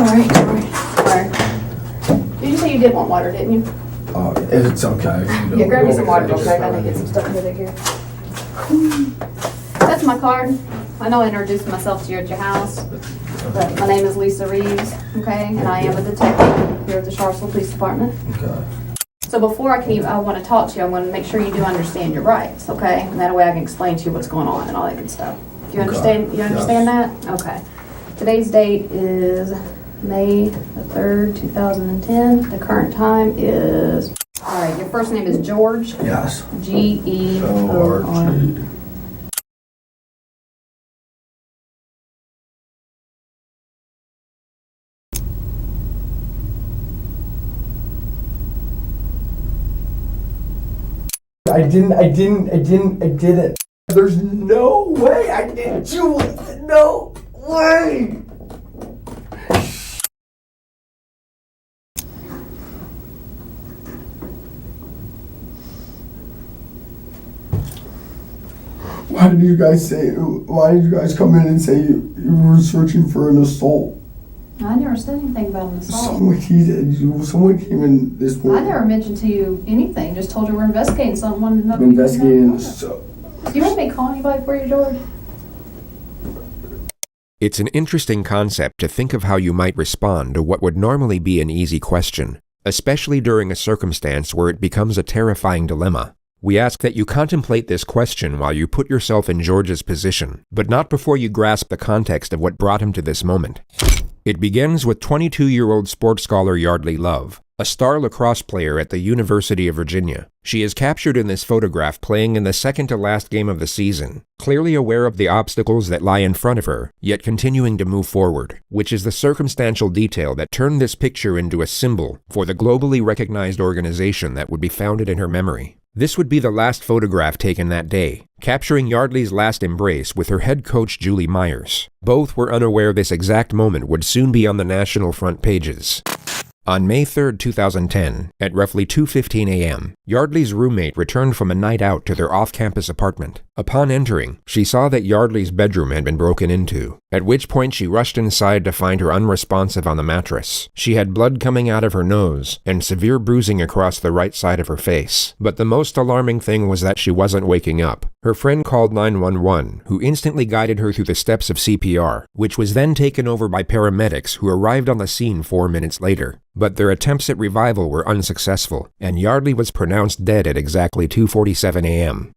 Alright, sorry. Did you say you did want water, didn't you? Oh, it's okay. Yeah, grab me some water real quick. I need to get some stuff into here. That's my card. I know I introduced myself to you at your house, but my name is Lisa Reeves, okay? And I am a detective here at the Charlottesville Police Department. Okay. So before I want to talk to you, I want to make sure you do understand your rights, okay? And that way I can explain to you what's going on and all that good stuff. Do you understand? You understand that? Okay. Today's date is May the 3rd, 2010. The current time is, all right, your first name is George? Yes. Georg. I didn't. There's no way I did, Julie. No way. Why did you guys come in and say you were searching for an assault? I never said anything about an assault. Someone came in this morning. I never mentioned to you anything, just told you we're investigating something. Wanted to know. Investigating Do you want me to call anybody for you, George? It's an interesting concept to think of how you might respond to what would normally be an easy question, especially during a circumstance where it becomes a terrifying dilemma. We ask that you contemplate this question while you put yourself in George's position, but not before you grasp the context of what brought him to this moment. It begins with 22-year-old sports scholar Yeardley Love, a star lacrosse player at the University of Virginia. She is captured in this photograph playing in the second-to-last game of the season, clearly aware of the obstacles that lie in front of her, yet continuing to move forward, which is the circumstantial detail that turned this picture into a symbol for the globally recognized organization that would be founded in her memory. This would be the last photograph taken that day, capturing Yeardley's last embrace with her head coach Julie Myers. Both were unaware this exact moment would soon be on the national front pages. On May 3, 2010, at roughly 2:15 a.m., Yeardley's roommate returned from a night out to their off-campus apartment. Upon entering, she saw that Yeardley's bedroom had been broken into, at which point she rushed inside to find her unresponsive on the mattress. She had blood coming out of her nose and severe bruising across the right side of her face. But the most alarming thing was that she wasn't waking up. Her friend called 911, who instantly guided her through the steps of CPR, which was then taken over by paramedics who arrived on the scene 4 minutes later. But their attempts at revival were unsuccessful, and Yeardley was pronounced dead at exactly 2:47 a.m.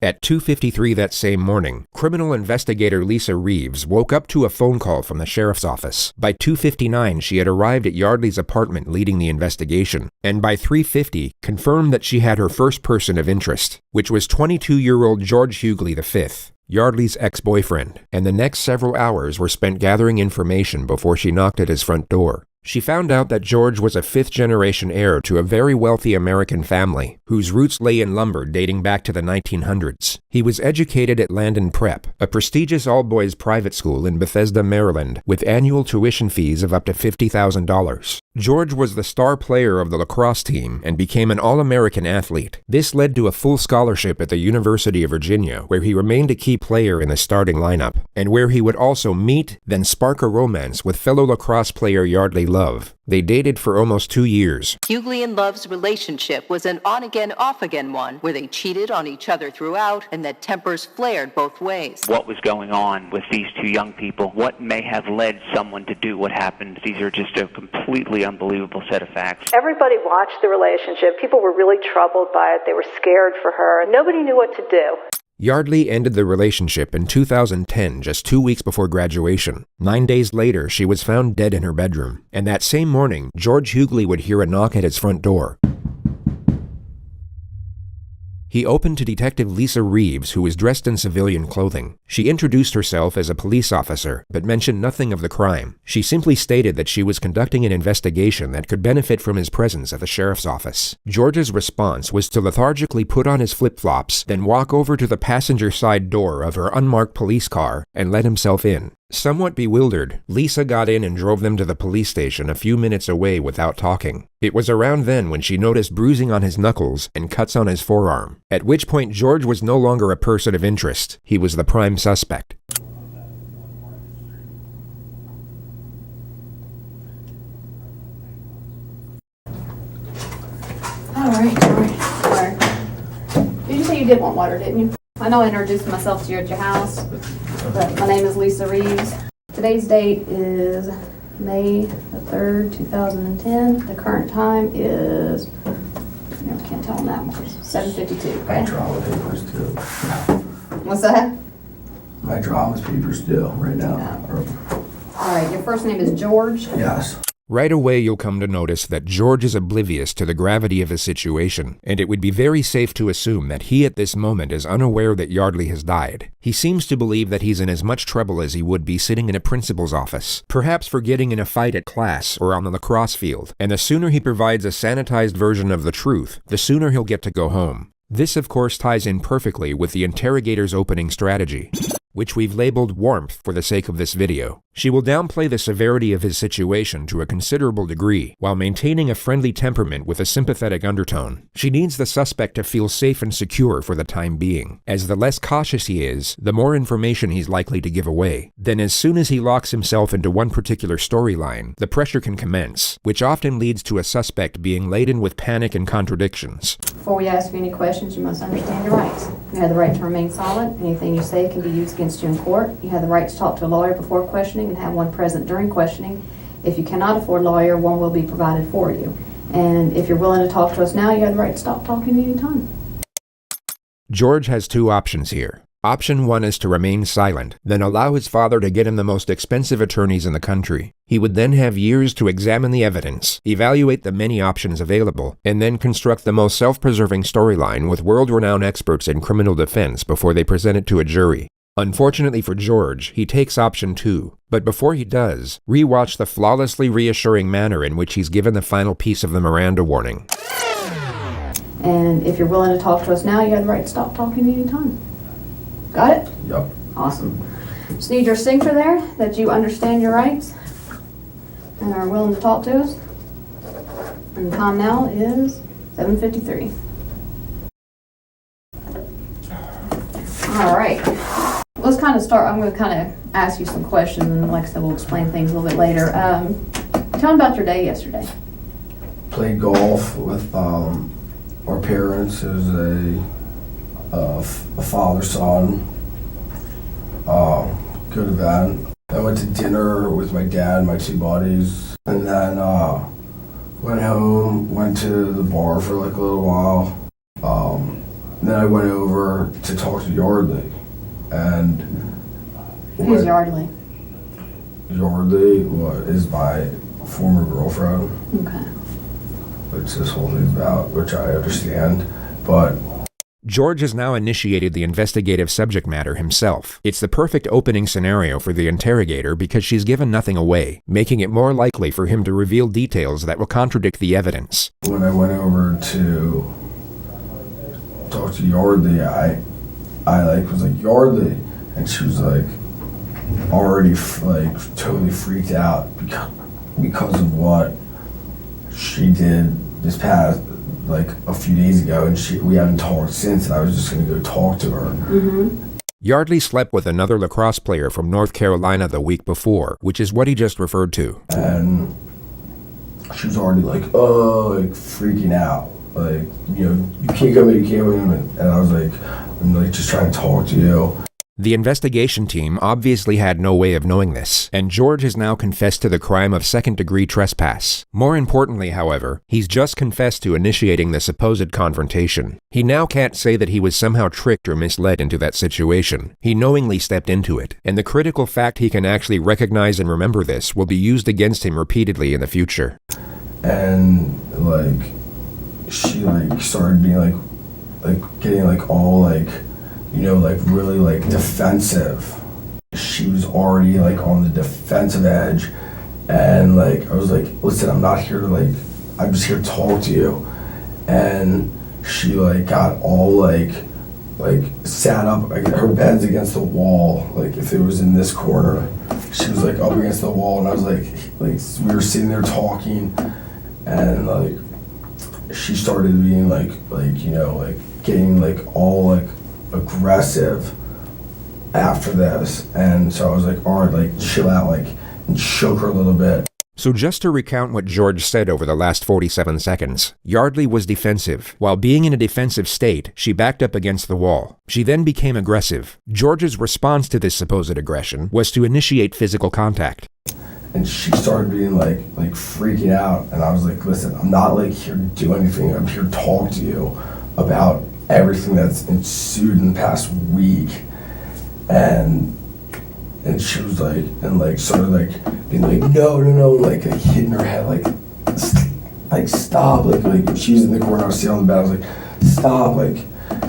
At 2:53 that same morning, criminal investigator Lisa Reeves woke up to a phone call from the sheriff's office. By 2:59, she had arrived at Yeardley's apartment leading the investigation, and by 3:50, confirmed that she had her first person of interest, which was 22-year-old George Yeardley V, Yeardley's ex-boyfriend, and the next several hours were spent gathering information before she knocked at his front door. She found out that George was a fifth-generation heir to a very wealthy American family, whose roots lay in lumber dating back to the 1900s. He was educated at Landon Prep, a prestigious all-boys private school in Bethesda, Maryland, with annual tuition fees of up to $50,000. George was the star player of the lacrosse team and became an All-American athlete. This led to a full scholarship at the University of Virginia, where he remained a key player in the starting lineup, and where he would also meet, then spark a romance with fellow lacrosse player Yeardley Love. They dated for almost 2 years. Yeardley and Love's relationship was an on-again, off-again one, where they cheated on each other throughout and that tempers flared both ways. What was going on with these two young people? What may have led someone to do what happened? These are just a completely unbelievable set of facts. Everybody watched the relationship. People were really troubled by it. They were scared for her. Nobody knew what to do. Yeardley ended the relationship in 2010, just 2 weeks before graduation. 9 days later, she was found dead in her bedroom. And that same morning, George Yeardley would hear a knock at his front door. He opened to Detective Lisa Reeves, who was dressed in civilian clothing. She introduced herself as a police officer, but mentioned nothing of the crime. She simply stated that she was conducting an investigation that could benefit from his presence at the sheriff's office. George's response was to lethargically put on his flip-flops, then walk over to the passenger side door of her unmarked police car and let himself in. Somewhat bewildered, Lisa got in and drove them to the police station a few minutes away without talking. It was around then when she noticed bruising on his knuckles and cuts on his forearm, at which point George was no longer a person of interest. He was the prime suspect. you did want water, didn't you? I know I introduced myself to you at your house, but my name is Lisa Reeves. Today's date is May the 3rd, 2010. The current time is, I can't tell on that one, 7:52, My okay? drama papers too. What's that? My drama's papers too, right now. All right, your first name is George. Yes. Right away, you'll come to notice that George is oblivious to the gravity of his situation, and it would be very safe to assume that he at this moment is unaware that Yeardley has died. He seems to believe that he's in as much trouble as he would be sitting in a principal's office, perhaps for getting in a fight at class or on the lacrosse field, and the sooner he provides a sanitized version of the truth, the sooner he'll get to go home. This, of course, ties in perfectly with the interrogator's opening strategy, which we've labeled warmth for the sake of this video. She will downplay the severity of his situation to a considerable degree, while maintaining a friendly temperament with a sympathetic undertone. She needs the suspect to feel safe and secure for the time being, as the less cautious he is, the more information he's likely to give away. Then as soon as he locks himself into one particular storyline, the pressure can commence, which often leads to a suspect being laden with panic and contradictions. Before we ask you any questions, you must understand your rights. You have the right to remain silent. Anything you say can be used against you in court. You have the right to talk to a lawyer before questioning and have one present during questioning. If you cannot afford a lawyer, one will be provided for you. And if you're willing to talk to us now, you have the right to stop talking any time. George has two options here. Option 1 is to remain silent, then allow his father to get him the most expensive attorneys in the country. He would then have years to examine the evidence, evaluate the many options available, and then construct the most self-preserving storyline with world-renowned experts in criminal defense before they present it to a jury. Unfortunately for George, he takes option 2. But before he does, rewatch the flawlessly reassuring manner in which he's given the final piece of the Miranda warning. And if you're willing to talk to us now, you have the right to stop talking any time. Got it? Yep. Awesome. Just need your signature there that you understand your rights and are willing to talk to us. And the time now is 7:53. All right. Let's kind of start. I'm going to kind of ask you some questions, and like I said, we'll explain things a little bit later. Tell me about your day yesterday. Played golf with our parents. It was a father-son. Good event. I went to dinner with my dad and my two buddies, and then went home, went to the bar for like a little while. Then I went over to talk to Yeardley. And Who's Yeardley? Yeardley is my former girlfriend, Okay. which this whole thing's about, which I understand, but George has now initiated the investigative subject matter himself. It's the perfect opening scenario for the interrogator because she's given nothing away, making it more likely for him to reveal details that will contradict the evidence. when I went over to talk to Yeardley, I was like, Yeardley, and she was like already totally freaked out because of what she did this past a few days ago, and we haven't talked since, and I was just going to go talk to her. Mm-hmm. Yardley slept with another lacrosse player from North Carolina the week before, which is what he just referred to. And she was already freaking out. You can't come in, you can't come in. And I was like, I'm just trying to talk to you. The investigation team obviously had no way of knowing this, and George has now confessed to the crime of second-degree trespass. More importantly, however, he's just confessed to initiating the supposed confrontation. He now can't say that he was somehow tricked or misled into that situation. He knowingly stepped into it, and the critical fact he can actually recognize and remember this will be used against him repeatedly in the future. And she started being getting all really defensive. She was already on the defensive edge, and I was like, listen, I'm not here to I'm just here to talk to you. And she got all sat up, her bed's against the wall, if it was in this corner, she was up against the wall, and I was we were sitting there talking, and she started being getting all aggressive after this, and so I was like, all right, chill out, and shook her a little bit. So just to recount what George said over the last 47 seconds, Yeardley was defensive. While being in a defensive state, she backed up against the wall. She then became aggressive. George's response to this supposed aggression was to initiate physical contact. And she started being like freaking out, and I was like, listen, I'm not like here to do anything. I'm here to talk to you about everything that's ensued in the past week. And she was like, and like started like being like, no, like hitting her head, like stop, like she was in the corner, I was sitting on the bed, I was like, stop, like,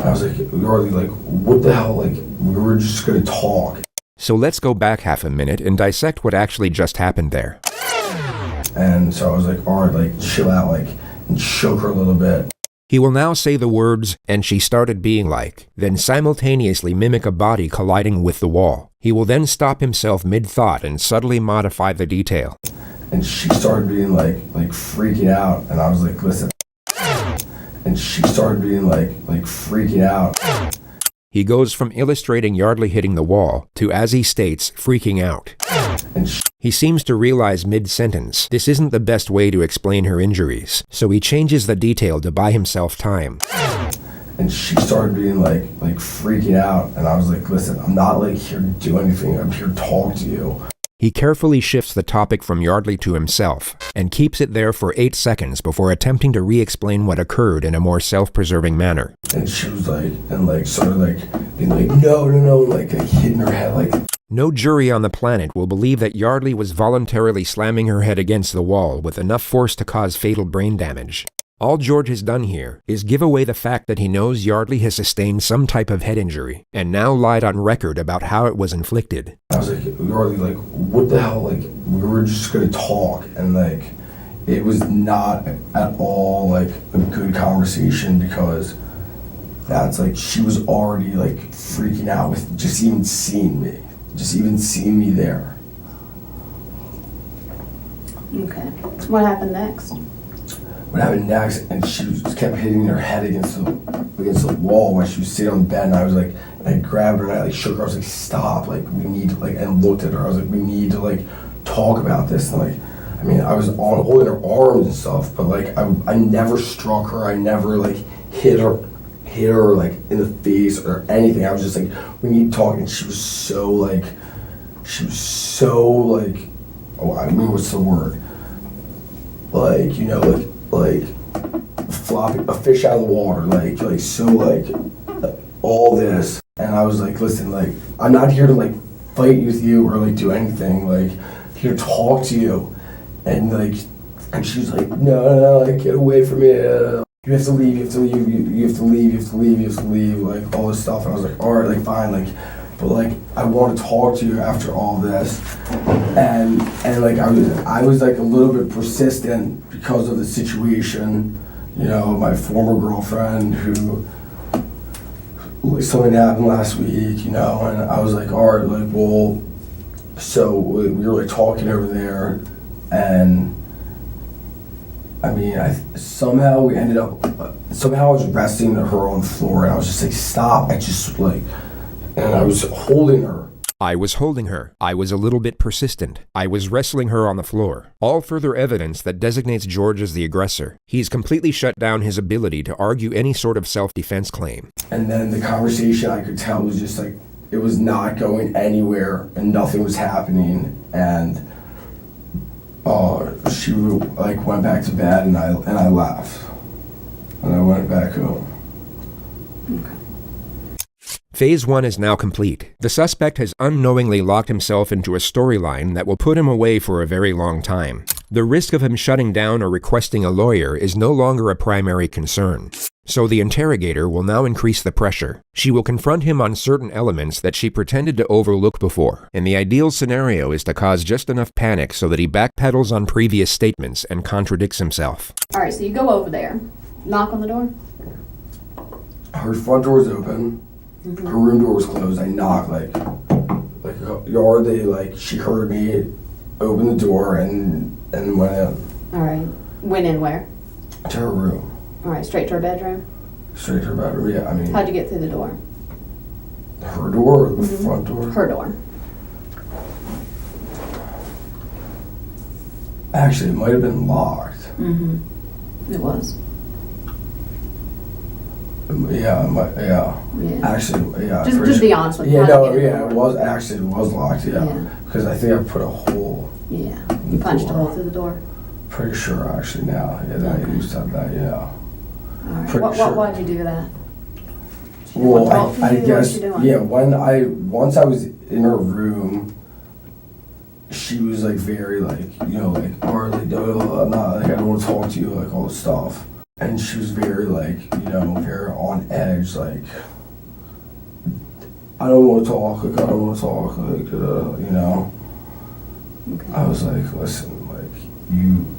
I was like, Yeardley, like, what the hell, like, we were just gonna talk. So let's go back half a minute and dissect what actually just happened there. And so I was like, all right, like, chill out, like, and shook her a little bit. He will now say the words, and she started being like, then simultaneously mimic a body colliding with the wall. He will then stop himself mid-thought and subtly modify the detail. And she started being like freaking out, and I was like, listen. And she started being like freaking out. He goes from illustrating Yeardley hitting the wall to, as he states, freaking out. And he seems to realize mid-sentence this isn't the best way to explain her injuries, so he changes the detail to buy himself time. And she started being like freaking out, and I was like, listen, I'm not like here to do anything. I'm here to talk to you. He carefully shifts the topic from Yeardley to himself and keeps it there for 8 seconds before attempting to re-explain what occurred in a more self-preserving manner. And she was like, and like started like being like, no, like hitting her head, like. No jury on the planet will believe that Yeardley was voluntarily slamming her head against the wall with enough force to cause fatal brain damage. All George has done here is give away the fact that he knows Yeardley has sustained some type of head injury, and now lied on record about how it was inflicted. I was like, Yeardley, like, what the hell, like, we were just gonna talk, and like, it was not at all like a good conversation, because that's like, she was already like freaking out with just even seeing me there. Okay. What happened next? What happened next, and she just kept hitting her head against the wall while she was sitting on the bed, and I was like, and I grabbed her and I like shook her. I was like, stop, like, we need to, like, and looked at her. I was like, we need to like talk about this. And like, I mean, I was on holding her arms and stuff, but like, I never struck her. I never like hit her like in the face or anything. I was just like, we need to talk. And she was so like, oh, I mean, what's the word? Like, you know, like flopping a fish out of the water, like so, like all this. And I was like, listen, like, I'm not here to like fight with you or like do anything, like, I'm here to talk to you. And like, and she's like, no, like, get away from me. You have to leave, you have to leave, like all this stuff. And I was like, all right, like, fine, like, but like, I want to talk to you after all this. And like, I was like a little bit persistent because of the situation, you know, my former girlfriend who, like, something happened last week, you know, and I was like, all right, like, well, so we were like talking over there, and I mean, somehow I was resting her on the floor, and I was just like, stop, and I was holding her. I was holding her. I was a little bit persistent. I was wrestling her on the floor. All further evidence that designates George as the aggressor. He's completely shut down his ability to argue any sort of self-defense claim. And then the conversation, I could tell, was just like, it was not going anywhere and nothing was happening. And she like went back to bed, and I left. And I went back home. Okay. Phase 1 is now complete. The suspect has unknowingly locked himself into a storyline that will put him away for a very long time. The risk of him shutting down or requesting a lawyer is no longer a primary concern. So the interrogator will now increase the pressure. She will confront him on certain elements that she pretended to overlook before, and the ideal scenario is to cause just enough panic so that he backpedals on previous statements and contradicts himself. All right, so you go over there, knock on the door. Her front door was open. Mm-hmm. Her room door was closed. I knocked, like Yeardley, like, she heard me open the door and went in. All right. Went in where? To her room. All right, straight to her bedroom? Straight to her bedroom, yeah, I mean. How'd you get through the door? Her door or the front door? Her door. Actually, it might have been locked. It was. Yeah, Yeah. Actually, yeah. Just be honest with me. Yeah, How'd no, you get in yeah, the it door? was actually locked. Yeah, because I think I put a hole. Yeah. You punched a hole through the door. Pretty sure, actually. Now, yeah, that Okay. you said that. Yeah. All right. Pretty sure. Why'd you do that? She didn't Well, want to talk to I you? What was guess, she doing? yeah, once I was in her room, she was like very like, you know, like, or like, no, I'm not, like, I don't want to talk to you, like all this stuff. And she was very like, you know, very on edge, like, I don't want to talk, like, I don't want to talk, like, you know. Okay. I was like, listen, like,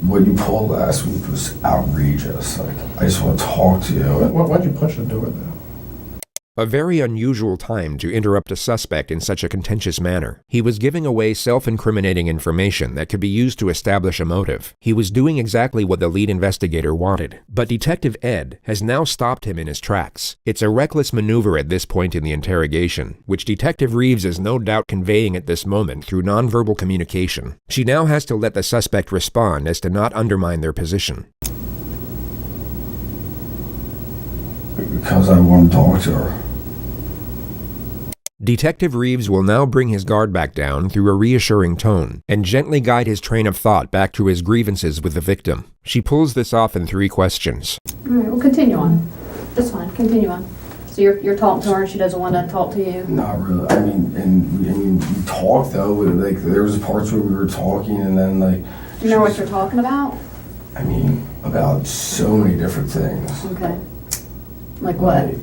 what you pulled last week was outrageous. Like, I just want to talk to you. Why'd you punch the door then? A very unusual time to interrupt a suspect in such a contentious manner. He was giving away self-incriminating information that could be used to establish a motive. He was doing exactly what the lead investigator wanted. But Detective Ed has now stopped him in his tracks. It's a reckless maneuver at this point in the interrogation, which Detective Reeves is no doubt conveying at this moment through nonverbal communication. She now has to let the suspect respond as to not undermine their position. Because I want to talk to her. Detective Reeves will now bring his guard back down through a reassuring tone and gently guide his train of thought back to his grievances with the victim. She pulls this off in 3 questions. All right, well, continue on. That's fine. Continue on. So you're talking to her and she doesn't want to talk to you? Not really. I mean, we talked though. Like there was parts where we were talking, and then like. Do you know what you're talking about? I mean, about so many different things. Okay. Like what?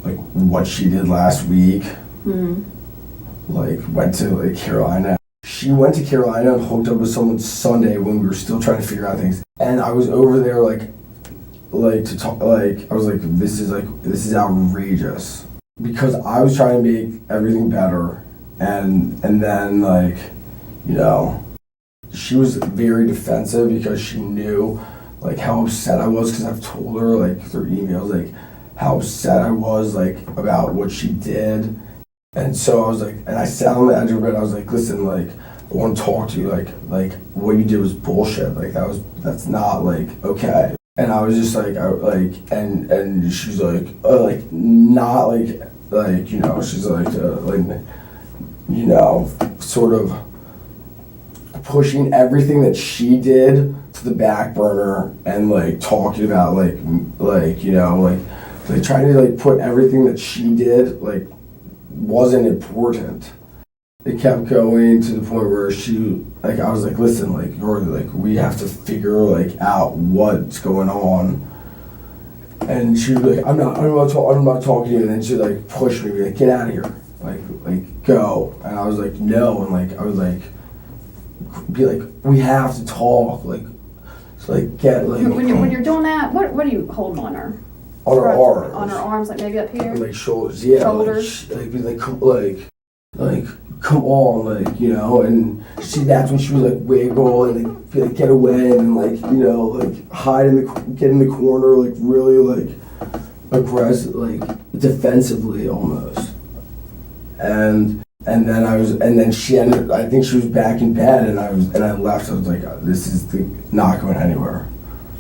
Like what she did last week. Mm-hmm. Like went to like Carolina. She went to Carolina and hooked up with someone Sunday when we were still trying to figure out things. And I was over there like to talk. Like I was like, this is outrageous, because I was trying to make everything better, and then like, you know, she was very defensive because she knew like how upset I was, because I've told her like through emails like how upset I was like about what she did. And so I was like, and I sat on the edge of her bed, I was like, listen, like I want to talk to you, like what you did was bullshit, like that's not like okay. And I was just like, and she's like not like you know, she's like you know, sort of pushing everything that she did to the back burner, and like talking about like you know, like trying to like put everything that she did like wasn't important. It kept going to the point where she, like, I was like, listen, like, you're like, we have to figure like out what's going on. And she was like, I'm not talking to you. And then she like pushed me, like, get out of here, like go. And I was like, no. And like I was like, be like, we have to talk, like, so like get like. When you're doing that, what are you holding on her? On her arms. On her arms, like maybe up here. Like shoulders, yeah. Shoulders. Like be like come on, like, you know. And that's when she was like wiggle and like be like get away, and like, you know, like hide get in the corner, like really like aggressive, like defensively almost. And then she ended. I think she was back in bed, and I left. I was like, this is not going anywhere.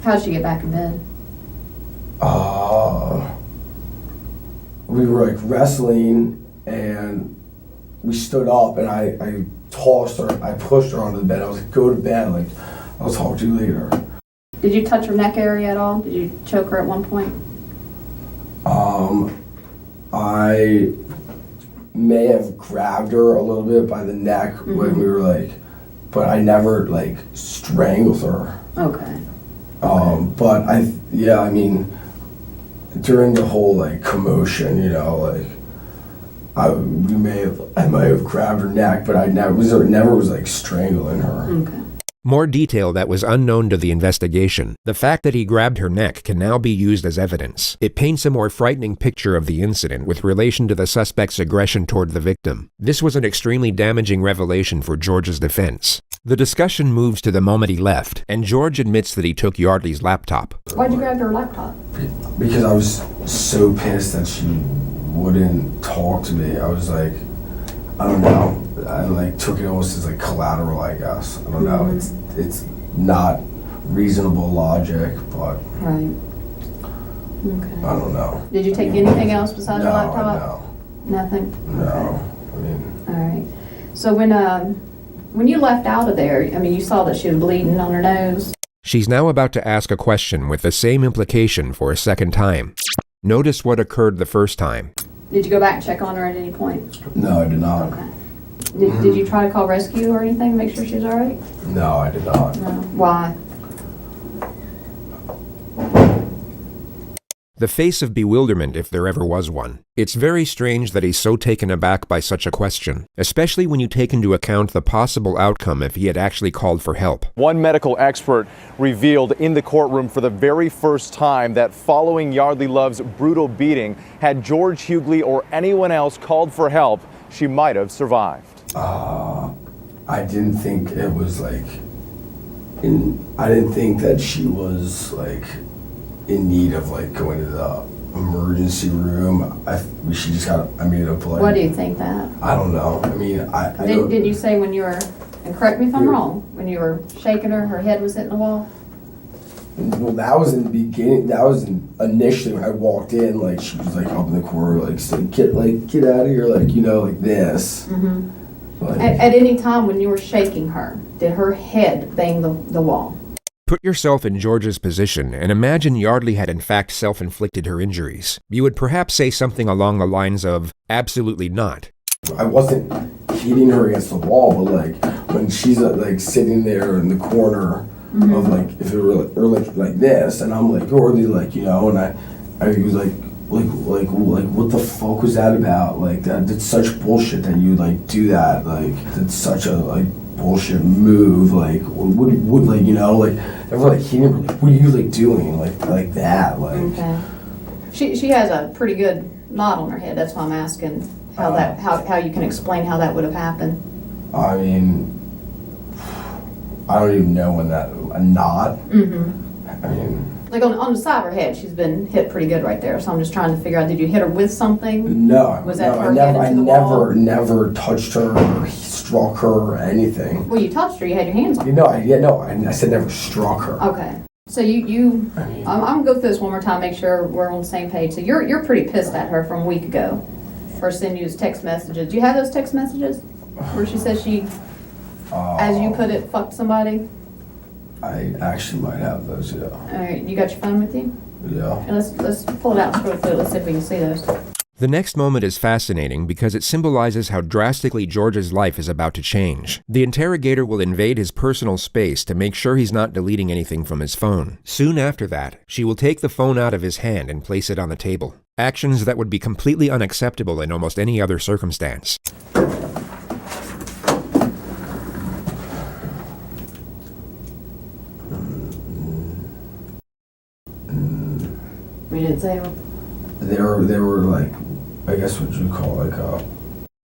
How'd she get back in bed? We were like wrestling, and we stood up, and I tossed her, I pushed her onto the bed. I was like, go to bed, like, I'll talk to you later. Did you touch her neck area at all? Did you choke her at one point? I may have grabbed her a little bit by the neck when we were like, but I never like strangled her. Okay. But I mean, during the whole like commotion, you know, like I might have grabbed her neck, but I never was like strangling her. Okay. More detail that was unknown to the investigation. The fact that he grabbed her neck can now be used as evidence. It paints a more frightening picture of the incident with relation to the suspect's aggression toward the victim. This was an extremely damaging revelation for George's defense. The discussion moves to the moment he left, and George admits that he took Yeardley's laptop. Why'd you grab her laptop? Because I was so pissed that she wouldn't talk to me. I was like, I don't know. I like took it almost as like collateral, I guess. I don't know. It's not reasonable logic, but Right. Okay. I don't know. Did you take anything else besides No, your laptop? Nothing? No. Okay. I mean, All right. So when you left out of there, I mean, you saw that she was bleeding on her nose. She's now about to ask a question with the same implication for a second time. Notice what occurred the first time. Did you go back and check on her at any point? no, I did not. Okay. Did you try to call rescue or anything to make sure she was all right? No, I did not. No. Why? The face of bewilderment, if there ever was one. It's very strange that he's so taken aback by such a question, especially when you take into account the possible outcome if he had actually called for help. One medical expert revealed in the courtroom for the very first time that following Yeardley Love's brutal beating, had George Hughley or anyone else called for help, she might have survived. I didn't think it was like I didn't think that she was like in need of like going to the emergency room. She just got, I mean, like, What do you think that? I don't know. I mean, I don't, Didn't you say when you were, and correct me if I'm wrong, when you were shaking her, her head was hitting the wall? well, that was in the beginning. That was initially when I walked in. Like she was like up in the corner, like saying, get out of here, like, you know, like this. Mm-hmm. Like, At any time when you were shaking her, did her head bang the wall? Put yourself in George's position and imagine Yeardley had in fact self-inflicted her injuries. You would perhaps say something along the lines of, absolutely not. I wasn't hitting her against the wall, but like when she's like sitting there in the corner of like if it were like this, and I'm like already like, you know, and I was like what the fuck was that about? Like that's such bullshit that you like do that. Like it's such a like bullshit move. Like would like, you know, like ever like hitting her, like what are you like doing like that? Like Okay. She has a pretty good knot on her head. That's why I'm asking how you can explain how that would have happened. I mean, I don't even know when that a knot. I mean, Like on the side of her head, she's been hit pretty good right there. So I'm just trying to figure out, did you hit her with something? no. Was that no, her head into the wall? never touched her or struck her or anything. Well, you touched her. You had your hands on her. You know, I said never struck her. Okay. So you I mean, I'm gonna go through this one more time, make sure we're on the same page. So you're pretty pissed at her from a week ago for sending you those text messages. Do you have those text messages where she says she, as you put it, fucked somebody? I actually might have those. Yeah. All right, you got your phone with you? Yeah. And let's pull it out and scroll through it. Let's see if we can see those. The next moment is fascinating because it symbolizes how drastically George's life is about to change. The interrogator will invade his personal space to make sure he's not deleting anything from his phone. Soon after that, she will take the phone out of his hand and place it on the table. Actions that would be completely unacceptable in almost any other circumstance. We didn't say them. They were like, I guess what you call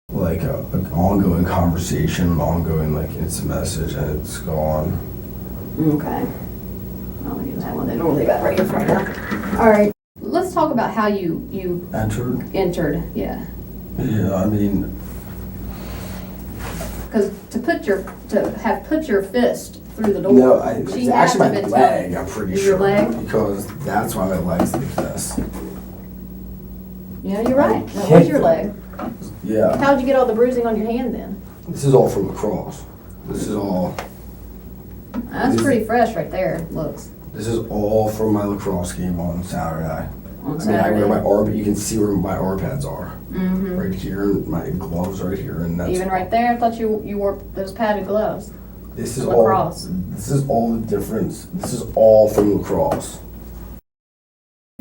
like an ongoing conversation, an ongoing like instant message, and it's gone. Okay. I'll use that one. They normally got right in front of her. All right. Let's talk about how you Entered. Yeah. Yeah. I mean, Because to have put your fist through the door. no, she it's actually my hasn't been leg. telling- I'm pretty Is sure your leg? because that's why my leg's like this. Yeah, you're right. I That was kicked your it. leg. Yeah. How'd you get all the bruising on your hand then? This is all from lacrosse. This is all. That's pretty fresh right there. Looks This is all from my lacrosse game on Saturday. on I mean, I wear my Saturday. arm. You can see where my arm pads are. Mm-hmm. Right here, my gloves right here, and that's Even right there, I thought you wore those padded gloves. This is lacrosse. all. This is all the difference. This is all from lacrosse.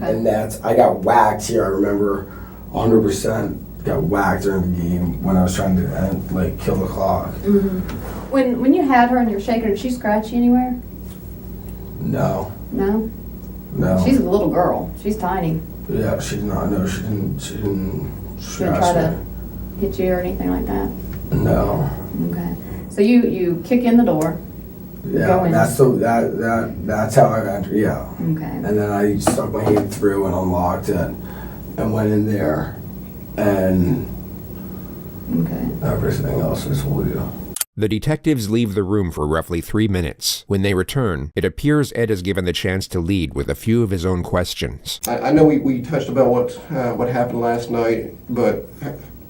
Okay. And I got whacked here. I remember 100% got whacked during the game when I was trying to kill the clock. Mm-hmm. When you had her and you're shaking her, did she scratch you anywhere? No. No. No. She's a little girl. She's tiny. Yeah, she did not. No, she didn't. She didn't She didn't try scratch to me. hit you or anything like that. No. Okay. So you kick in the door. Yeah, Go in. that's how I entered. Yeah. Okay. And then I stuck my hand through and unlocked it, and went in there, and Okay. Everything else I told you. The detectives leave the room for roughly 3 minutes. When they return, it appears Ed is given the chance to lead with a few of his own questions. I know we touched about what happened last night, but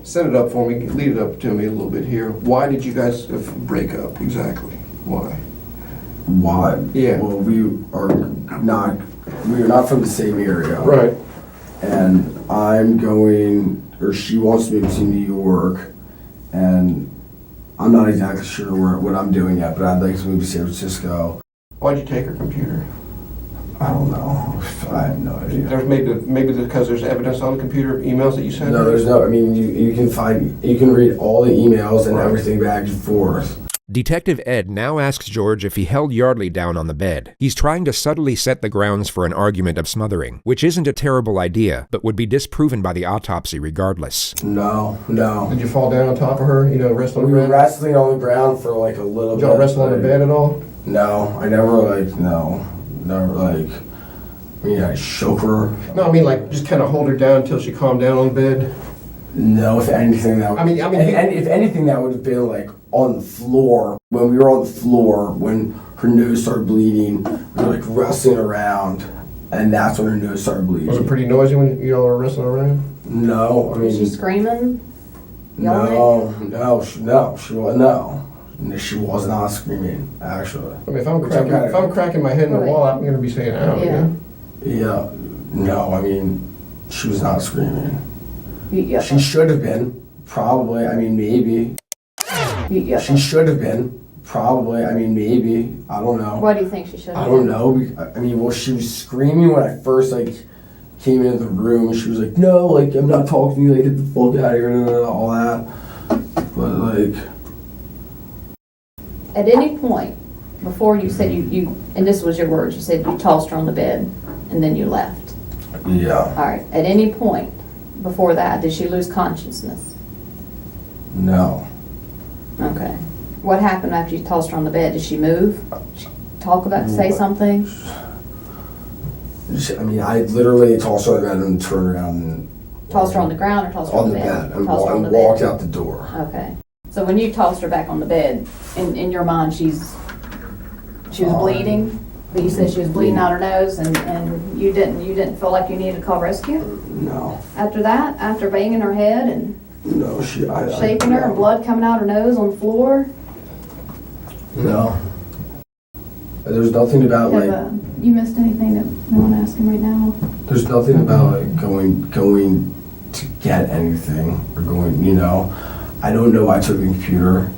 set it up for me, lead it up to me a little bit here. Why did you guys break up exactly? Why? Why? Yeah. Well, we are not from the same area. Right. And she wants to move to New York, and I'm not exactly sure what I'm doing yet, but I'd like to move to San Francisco. Why'd you take her computer? I don't know. I have no idea. There's maybe because there's evidence on the computer, emails that you sent? No, there's no. I mean, you can read all the emails and everything back and forth. Detective Ed now asks George if he held Yeardley down on the bed. He's trying to subtly set the grounds for an argument of smothering, which isn't a terrible idea, but would be disproven by the autopsy regardless. No. Did you fall down on top of her, rest on the We were ground? wrestling on the ground for like a little bit. Did y'all wrestle on the bed at all? No, I never I shook her. No, I mean just kind of hold her down until she calmed down on the bed. No, if anything that if anything that would have been like on the floor. When we were on the floor, when her nose started bleeding, we were like wrestling around, and that's when her nose started bleeding. Was it pretty noisy when y'all were wrestling around? No, I mean. Was she screaming? No, she was not screaming, actually. I mean, if I'm cracking my head in the wall, I'm going to be saying, "Ow!" Yeah. Yeah, no, I mean, she was not screaming. Yeah. She should have been, probably, I mean, maybe. Yeah. She should have been, probably, I mean, maybe, I don't know. Why do you think she should have? I don't know, I mean, well, she was screaming when I first, came into the room, and she was like, no, I'm not talking to you, get the fuck out of here, all that. But, At any point, before you said you, and this was your words, you said you tossed her on the bed, and then you left. Yeah. All right, at any point before that, did she lose consciousness? No. Okay. What happened after you tossed her on the bed? Did she move? Say something? I mean, I literally tossed her on the bed and turned around and... Tossed her on the ground or tossed her on the bed? And Tossed her on the walked bed. out the door. Okay. So when you tossed her back on the bed, in your mind, she was bleeding, but you said she was bleeding out her nose, and you didn't feel like you needed to call rescue? No. After that, after banging her head and No, shaking her and blood coming out her nose on the floor? No. There's nothing about you missed anything that we want to ask him right now? There's nothing about going to get anything or going, I don't know why I took the computer.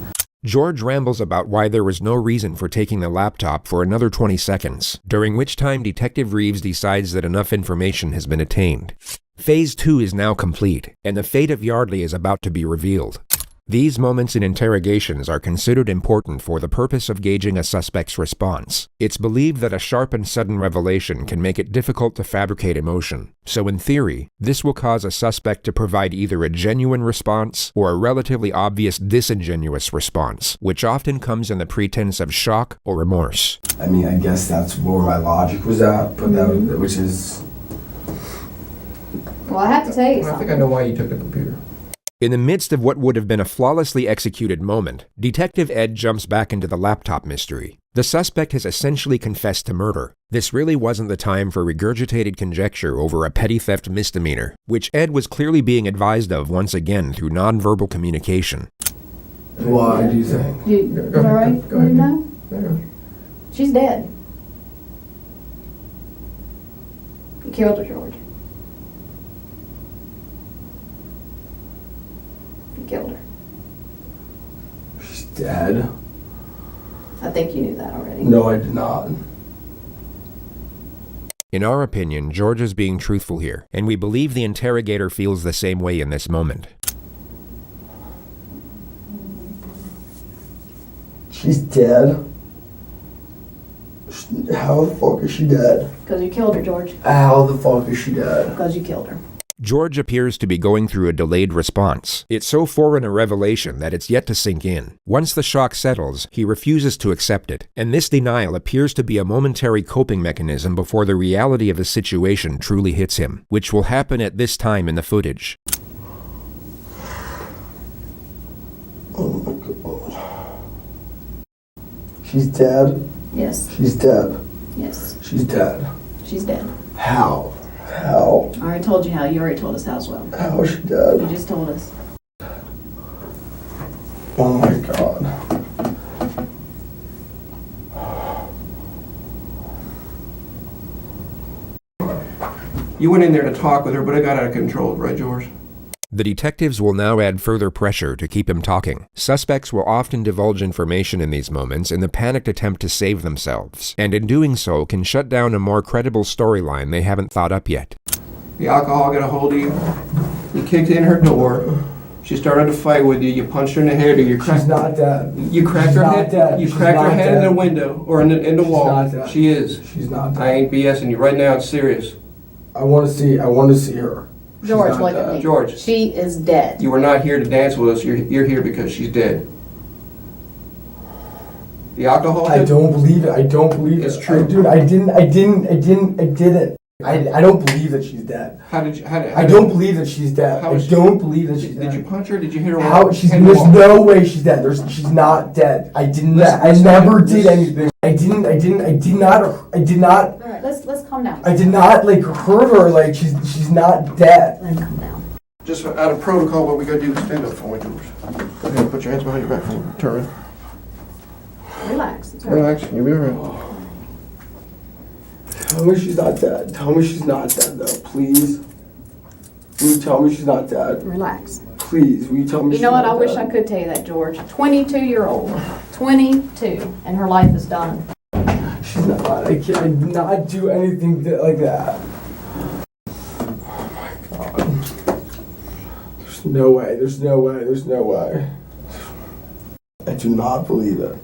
George rambles about why there was no reason for taking the laptop for another 20 seconds, during which time Detective Reeves decides that enough information has been attained. Phase 2 is now complete, and the fate of Yeardley is about to be revealed. These moments in interrogations are considered important for the purpose of gauging a suspect's response. It's believed that a sharp and sudden revelation can make it difficult to fabricate emotion. So in theory, this will cause a suspect to provide either a genuine response or a relatively obvious disingenuous response, which often comes in the pretense of shock or remorse. I mean, I guess that's where my logic was at, but which is... Well, I have to tell you something. I think I know why you took the computer. In the midst of what would have been a flawlessly executed moment, Detective Ed jumps back into the laptop mystery. The suspect has essentially confessed to murder. This really wasn't the time for regurgitated conjecture over a petty theft misdemeanor, which Ed was clearly being advised of once again through nonverbal communication. Why do you think? You all right? Go ahead. No? Yeah. She's dead. You killed her, George. You killed her. She's dead? I think you knew that already. No, I did not. In our opinion, George is being truthful here, and we believe the interrogator feels the same way in this moment. She's dead? How the fuck is she dead? Because you killed her, George. How the fuck is she dead? Because you killed her. George appears to be going through a delayed response. It's so foreign a revelation that it's yet to sink in. Once the shock settles, he refuses to accept it, and this denial appears to be a momentary coping mechanism before the reality of the situation truly hits him, which will happen at this time in the footage. She's dead? Yes. She's dead. Yes. She's dead. She's dead. How? How? I already told you how. You already told us how as well. How is she dead? You just told us. Oh my God. You went in there to talk with her, but it got out of control, right, George? The detectives will now add further pressure to keep him talking. Suspects will often divulge information in these moments in the panicked attempt to save themselves, and in doing so can shut down a more credible storyline they haven't thought up yet. The alcohol got a hold of you. You kicked in her door. She started to fight with you. You punched her in the head, or you cracked. She's not dead. You cracked She's her not head. dead. You She's cracked her not head in dead. the window or in the wall. not dead. She is. She's not dead. I ain't BSing you right now. It's serious. I want to see her. She's George, not look dead. at me. George. She is dead. You were not here to dance with us. You're here because she's dead. The alcohol. I don't believe it. I don't believe it. It's true. Dude, I didn't. I don't believe that she's dead. How did you? I don't believe that she's dead. I don't believe that she's dead. Did you punch her? Did you hit her? How? There's no way she's dead. She's not dead. I didn't. I never did anything. I did not. All right, let's calm down. I did not like hurt her. Like she's not dead. Let him calm down. Just out of protocol, what we gotta do is stand up for me, George. Go ahead, put your hands behind your back for me. Turn around. Relax. It's all right. Relax. You'll be alright. Tell me she's not dead. Tell me she's not dead though, please. Will you tell me she's not dead? Relax. Please, will you tell me You she's know what? not I wish dead? I could tell you that, George. 22-year-old. 22. And her life is done. She's not. I did not do anything like that. Oh my God. There's no way. There's no way. There's no way. I do not believe it.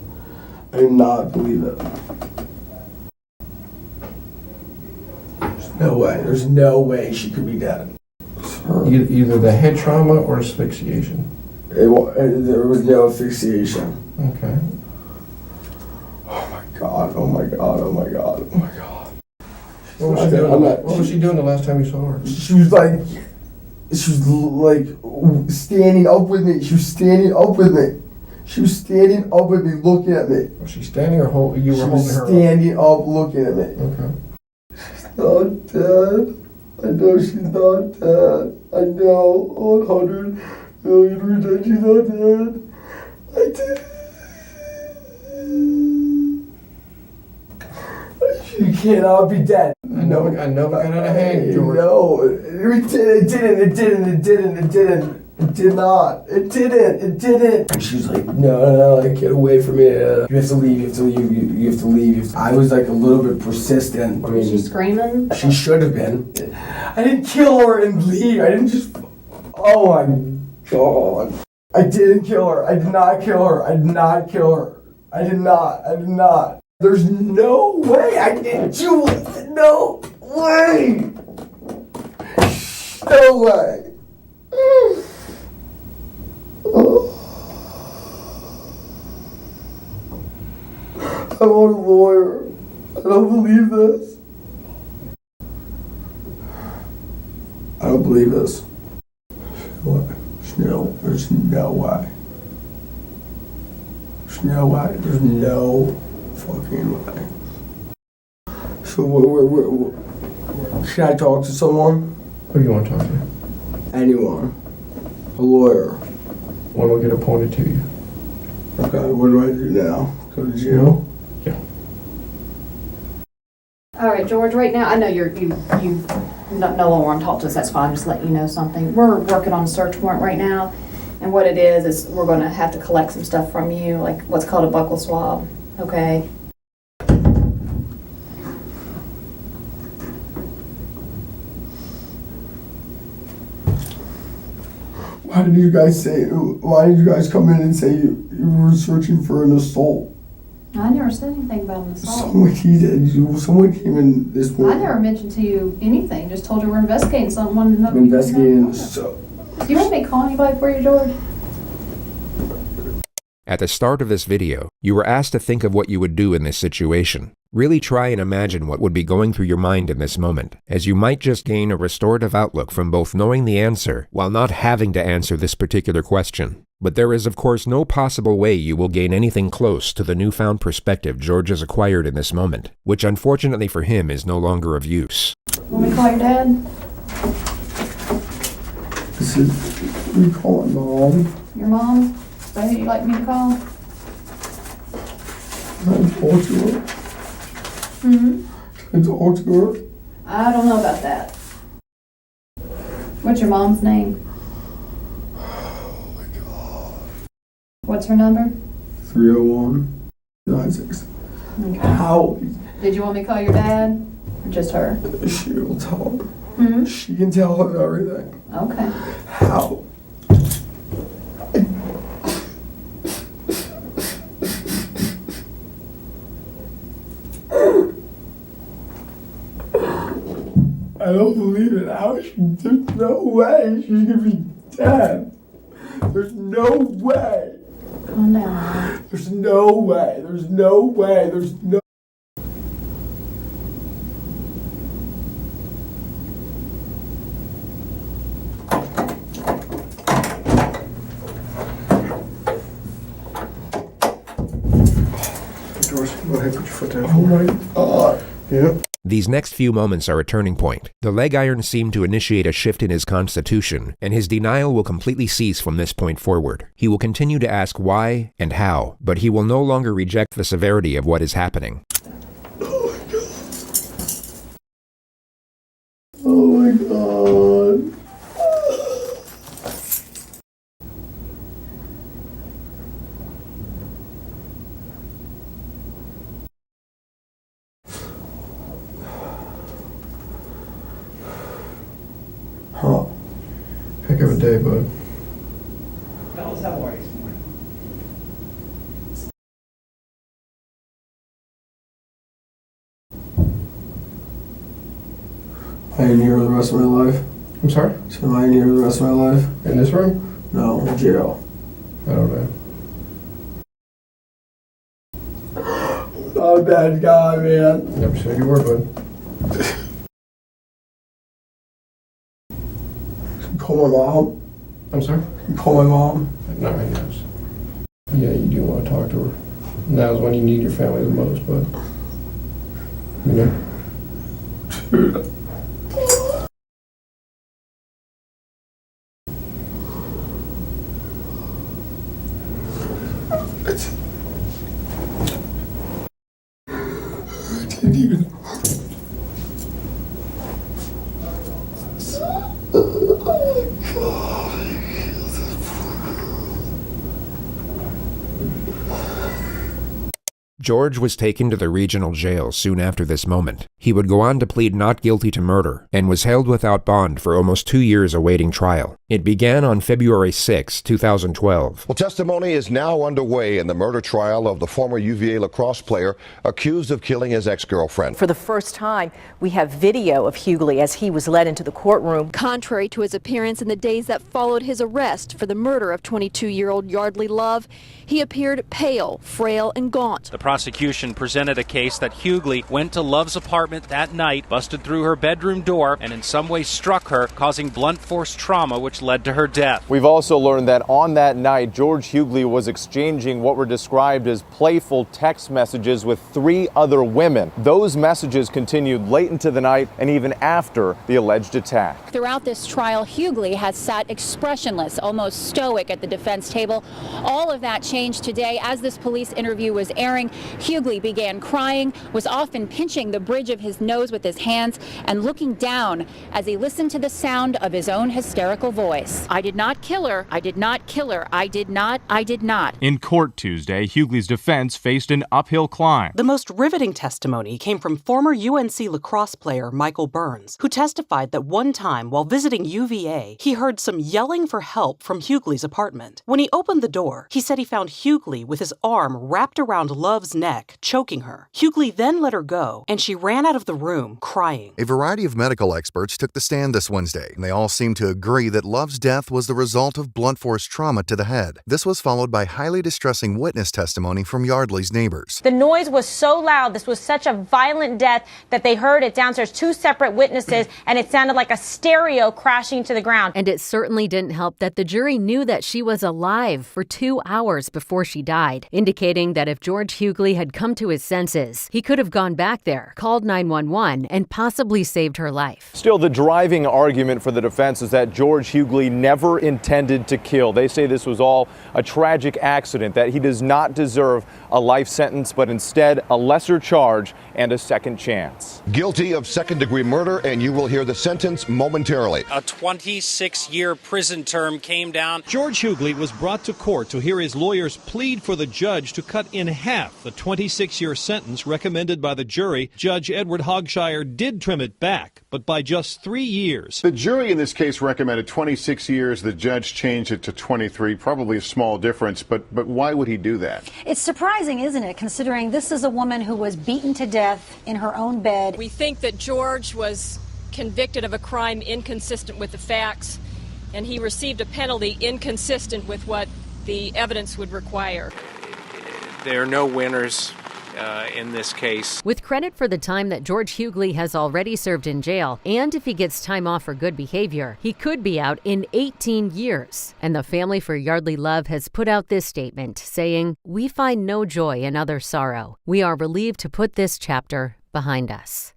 I do not believe it. There's no way. There's no way she could be dead. It's her. Either the head trauma or asphyxiation. There was no asphyxiation. Okay. Oh my God. Oh my God. Oh my God. Oh my God. What was she doing the last time you saw her? She was like standing up with me. She was standing up with me. She was standing up with me, looking at me. Was she standing or you were holding her? She was standing up, looking at me. Okay. She's not dead. I know she's not dead. I know 100,000,000% she's not dead. I did. She cannot be dead. I know it got out of hand, George. No, it didn't. And she's like, no, like, get away from me. You have to leave, you have to leave. I was like a little bit persistent. I Was she mean, screaming? she should have been. I didn't kill her and leave. I didn't just, oh my God. I didn't kill her. I did not kill her. I did not kill her. I did not. There's no way I didn't do it. No way. No way. I want a lawyer. I don't believe this. I don't believe this. What? There's no way. There's no way. There's no fucking way. So, should I talk to someone? Who do you want to talk to? Anyone. A lawyer. One will get appointed to you. Okay, what do I do now? Go to jail? Yeah. All right, George, right now, I know you no longer want to talk to us. That's fine. I'm just letting you know something. We're working on a search warrant right now. And what it is we're going to have to collect some stuff from you, like what's called a buccal swab. Okay? Why did you guys come in and say you were searching for an assault? I never said anything about an assault. Someone came in this morning. I never mentioned to you anything. Just told you we're investigating something. Wanted to know. I'm investigating an assault. Do you want me to call anybody for you, George? At the start of this video, you were asked to think of what you would do in this situation. Really try and imagine what would be going through your mind in this moment, as you might just gain a restorative outlook from both knowing the answer while not having to answer this particular question. But there is of course no possible way you will gain anything close to the newfound perspective George has acquired in this moment, which unfortunately for him is no longer of use. Want me to call your dad? This is, we call it Mom. Your mom? Is that who you'd like me to call? Can I talk to her? Mm-hmm. Can I talk to her? I don't know about that. What's your mom's name? Oh my God. What's her number? 301-96. Okay. How? Did you want me to call your dad? Or just her? She will tell him. Mm-hmm. She can tell him everything. Okay. How? I don't believe it. There's no way she's gonna be dead. There's no way. Calm down. There's no way. There's no way. There's no. George, go ahead, put your foot down. Oh my God. Yep. These next few moments are a turning point. The leg irons seem to initiate a shift in his constitution, and his denial will completely cease from this point forward. He will continue to ask why and how, but he will no longer reject the severity of what is happening. Oh my God. Huh. Heck of a day, bud. Fellas, how are you this morning? I ain't here the rest of my life. I'm sorry? So I ain't here the rest of my life. In this room? No, jail. I don't know. Not a bad guy, man. Never said you were, bud. Call my mom. I'm sorry? Call my mom. Not right now. Yeah, you do want to talk to her. Now's when you need your family the most, bud. You know? Dude. I didn't even. George was taken to the regional jail soon after this moment. He would go on to plead not guilty to murder and was held without bond for almost 2 years awaiting trial. It began on February 6, 2012. Well, testimony is now underway in the murder trial of the former UVA lacrosse player accused of killing his ex-girlfriend. For the first time, we have video of Yeardley as he was led into the courtroom. Contrary to his appearance in the days that followed his arrest for the murder of 22-year-old Yeardley Love, he appeared pale, frail, and gaunt. The prosecution presented a case that Yeardley went to Love's apartment that night, busted through her bedroom door, and in some way struck her, causing blunt force trauma which led to her death. We've also learned that on that night, George Yeardley was exchanging what were described as playful text messages with 3 other women. Those messages continued late into the night and even after the alleged attack. Throughout this trial, Yeardley has sat expressionless, almost stoic at the defense table. All of that changed today as this police interview was airing. Yeardley began crying, was often pinching the bridge of his nose with his hands and looking down as he listened to the sound of his own hysterical voice. I did not kill her. I did not kill her. I did not. In court Tuesday, Yeardley's defense faced an uphill climb. The most riveting testimony came from former UNC lacrosse player Michael Burns, who testified that one time while visiting UVA, he heard some yelling for help from Yeardley's apartment. When he opened the door, he said he found Yeardley with his arm wrapped around Love's Love's neck, choking her. Hughley then let her go, and she ran out of the room, crying. A variety of medical experts took the stand this Wednesday, and they all seemed to agree that Love's death was the result of blunt force trauma to the head. This was followed by highly distressing witness testimony from Yeardley's neighbors. The noise was so loud, this was such a violent death that they heard it downstairs, two separate witnesses, and it sounded like a stereo crashing to the ground. And it certainly didn't help that the jury knew that she was alive for 2 hours before she died, indicating that if George Hughley had come to his senses, he could have gone back there, called 911, and possibly saved her life. Still, the driving argument for the defense is that George Hughley never intended to kill. They say this was all a tragic accident, that he does not deserve a life sentence, but instead a lesser charge and a second chance. Guilty of second-degree murder, and you will hear the sentence momentarily. A 26-year prison term came down. George Hughley was brought to court to hear his lawyers plead for the judge to cut in half the 26-year sentence recommended by the jury. Judge Edward Hogshire did trim it back, but by just 3 years. The jury in this case recommended 26 years. The judge changed it to 23, probably a small difference, but why would he do that? It's surprising, isn't it, considering this is a woman who was beaten to death in her own bed. We think that George was convicted of a crime inconsistent with the facts, and he received a penalty inconsistent with what the evidence would require. There are no winners in this case. With credit for the time that George Hughley has already served in jail, and if he gets time off for good behavior, he could be out in 18 years. And the family for Yeardley Love has put out this statement saying, "We find no joy in other sorrow. We are relieved to put this chapter behind us."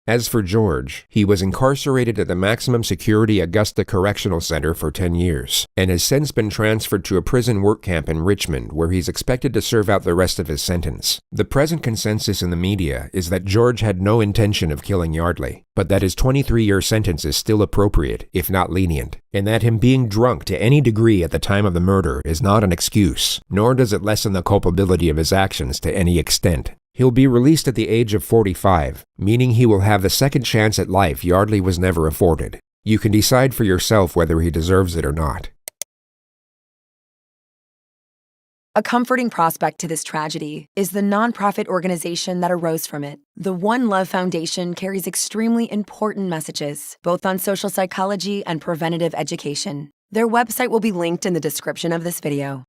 As for George, he was incarcerated at the maximum security Augusta Correctional Center for 10 years, and has since been transferred to a prison work camp in Richmond, where he's expected to serve out the rest of his sentence. The present consensus in the media is that George had no intention of killing Yeardley, but that his 23-year sentence is still appropriate, if not lenient, and that him being drunk to any degree at the time of the murder is not an excuse, nor does it lessen the culpability of his actions to any extent. He'll be released at the age of 45, meaning he will have the second chance at life Yeardley was never afforded. You can decide for yourself whether he deserves it or not. A comforting prospect to this tragedy is the nonprofit organization that arose from it. The One Love Foundation carries extremely important messages, both on social psychology and preventative education. Their website will be linked in the description of this video.